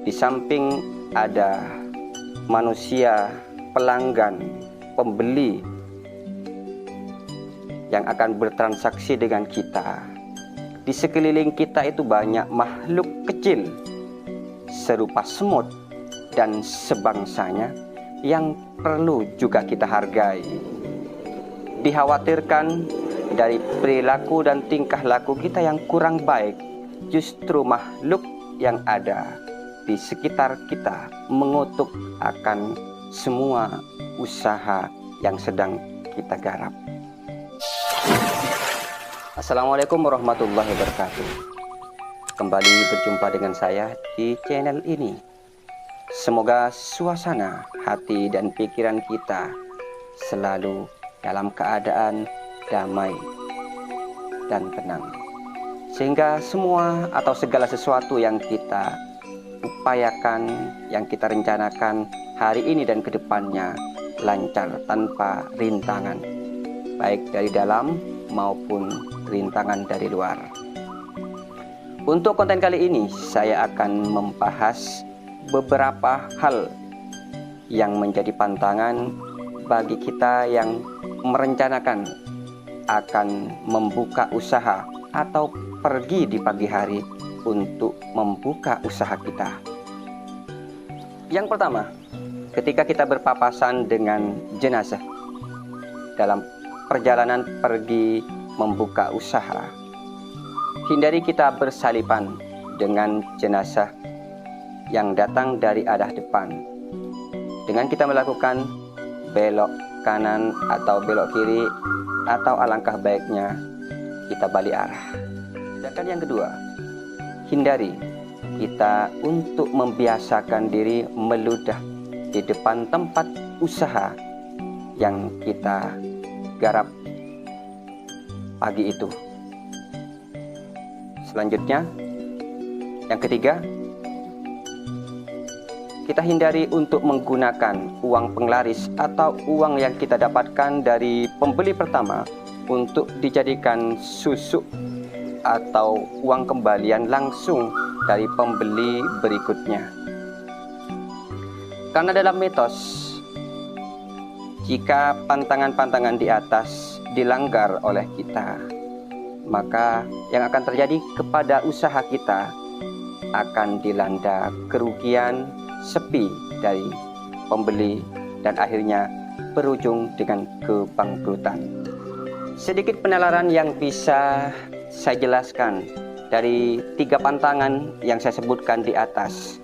Di samping ada manusia, pelanggan, pembeli yang akan bertransaksi dengan kita, di sekeliling kita itu banyak makhluk kecil serupa semut dan sebangsanya yang perlu juga kita hargai. Dikhawatirkan dari perilaku dan tingkah laku kita yang kurang baik, justru makhluk yang ada di sekitar kita mengutuk akan semua usaha yang sedang kita garap. Assalamualaikum warahmatullahi wabarakatuh. Kembali berjumpa dengan saya di channel ini. Semoga suasana hati dan pikiran kita selalu dalam keadaan damai dan tenang, sehingga semua atau segala sesuatu yang kita upayakan, yang kita rencanakan hari ini dan kedepannya lancar tanpa rintangan, baik dari dalam maupun rintangan dari luar. Untuk konten kali ini saya akan membahas beberapa hal yang menjadi pantangan bagi kita yang merencanakan akan membuka usaha atau pergi di pagi hari untuk membuka usaha kita. Yang pertama, ketika kita berpapasan dengan jenazah dalam perjalanan pergi membuka usaha, hindari kita bersalipan dengan jenazah yang datang dari arah depan dengan kita melakukan belok kanan atau belok kiri, atau alangkah baiknya kita balik arah. Sedangkan yang kedua, hindari kita untuk membiasakan diri meludah di depan tempat usaha yang kita garap pagi itu. Selanjutnya, yang ketiga, kita hindari untuk menggunakan uang penglaris atau uang yang kita dapatkan dari pembeli pertama untuk dijadikan susuk atau uang kembalian langsung dari pembeli berikutnya. Karena dalam mitos, jika pantangan-pantangan di atas dilanggar oleh kita, maka yang akan terjadi kepada usaha kita akan dilanda kerugian, sepi dari pembeli, dan akhirnya berujung dengan kebangkrutan. Sedikit penalaran yang bisa saya jelaskan dari 3 pantangan yang saya sebutkan di atas.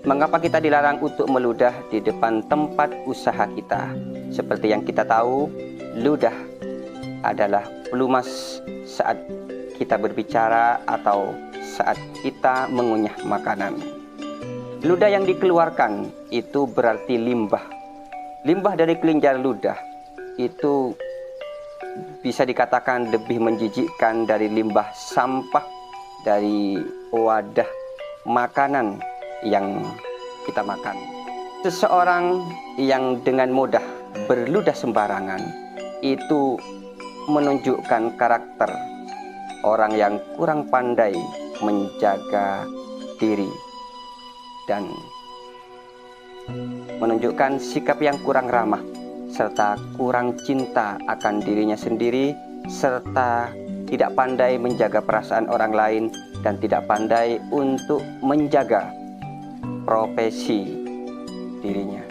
Mengapa kita dilarang untuk meludah di depan tempat usaha kita? Seperti yang kita tahu, ludah adalah pelumas saat kita berbicara atau saat kita mengunyah makanan. Ludah yang dikeluarkan itu berarti limbah. Limbah dari kelenjar ludah itu bisa dikatakan lebih menjijikkan dari limbah sampah dari wadah makanan yang kita makan. Seseorang yang dengan mudah berludah sembarangan itu menunjukkan karakter orang yang kurang pandai menjaga diri dan menunjukkan sikap yang kurang ramah, serta kurang cinta akan dirinya sendiri, serta tidak pandai menjaga perasaan orang lain, dan tidak pandai untuk menjaga profesi dirinya.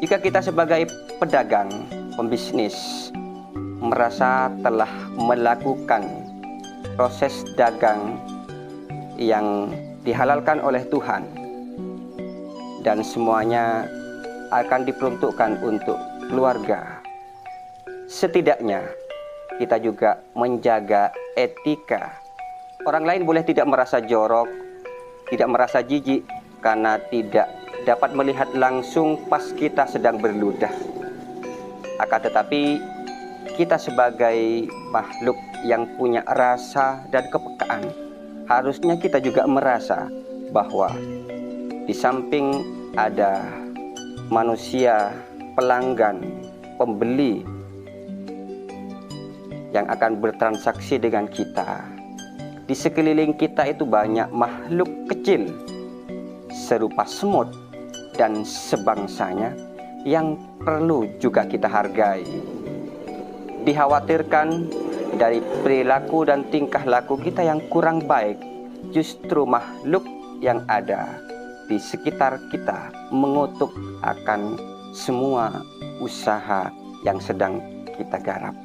Jika kita sebagai pedagang, pembisnis, merasa telah melakukan proses dagang yang dihalalkan oleh Tuhan, dan semuanya akan diperuntukkan untuk keluarga, setidaknya kita juga menjaga etika. Orang lain boleh tidak merasa jorok, tidak merasa jijik karena tidak dapat melihat langsung pas kita sedang berludah. Akan tetapi kita sebagai makhluk yang punya rasa dan kepekaan, harusnya kita juga merasa bahwa di samping ada manusia, pelanggan, pembeli yang akan bertransaksi dengan kita, di sekeliling kita itu banyak makhluk kecil serupa semut dan sebangsanya yang perlu juga kita hargai. Dikhawatirkan dari perilaku dan tingkah laku kita yang kurang baik, justru makhluk yang ada di sekitar kita mengutuk akan semua usaha yang sedang kita garap.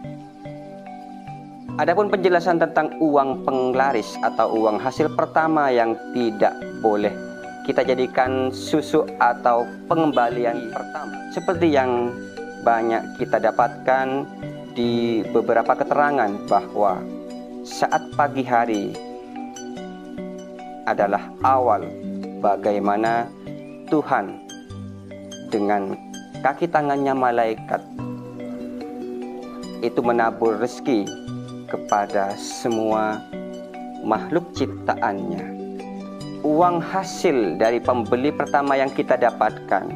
Adapun penjelasan tentang uang penglaris atau uang hasil pertama yang tidak boleh kita jadikan susuk atau pengembalian pertama, seperti yang banyak kita dapatkan di beberapa keterangan bahwa saat pagi hari adalah awal bagaimana Tuhan dengan kaki tangannya malaikat itu menabur rezeki kepada semua makhluk ciptaannya. Uang hasil dari pembeli pertama yang kita dapatkan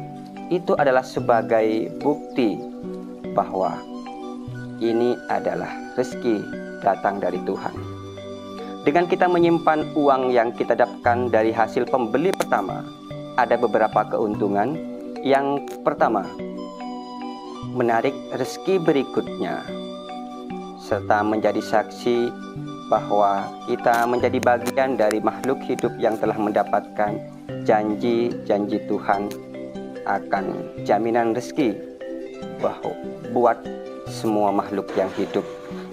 itu adalah sebagai bukti bahwa ini adalah rezeki datang dari Tuhan. Dengan kita menyimpan uang yang kita dapatkan dari hasil pembeli pertama, ada beberapa keuntungan. Yang pertama, menarik rezeki berikutnya, serta menjadi saksi bahwa kita menjadi bagian dari makhluk hidup yang telah mendapatkan janji-janji Tuhan akan jaminan rezeki buat semua makhluk yang hidup.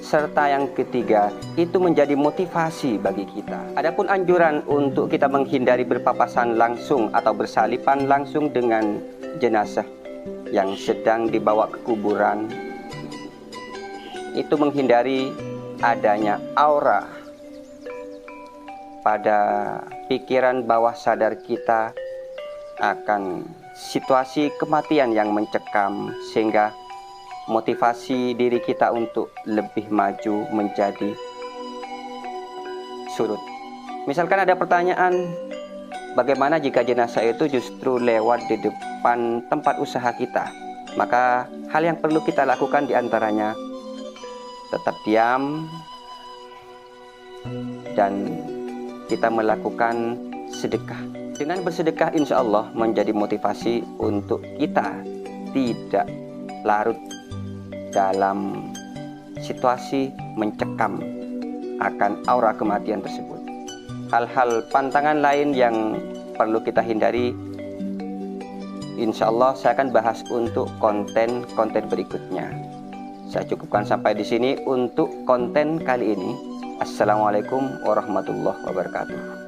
Serta yang ketiga, itu menjadi motivasi bagi kita. Adapun anjuran untuk kita menghindari berpapasan langsung atau bersalipan langsung dengan jenazah yang sedang dibawa ke kuburan, itu menghindari adanya aura pada pikiran bawah sadar kita akan situasi kematian yang mencekam, sehingga motivasi diri kita untuk lebih maju menjadi surut. Misalkan ada pertanyaan, bagaimana jika jenazah itu justru lewat di depan tempat usaha kita? Maka hal yang perlu kita lakukan diantaranya tetap diam dan kita melakukan sedekah. Dengan bersedekah insya Allah menjadi motivasi untuk kita tidak larut dalam situasi mencekam akan aura kematian tersebut. Hal-hal pantangan lain yang perlu kita hindari, insya Allah saya akan bahas untuk konten-konten berikutnya. Saya cukupkan sampai di sini untuk konten kali ini. Assalamualaikum warahmatullahi wabarakatuh.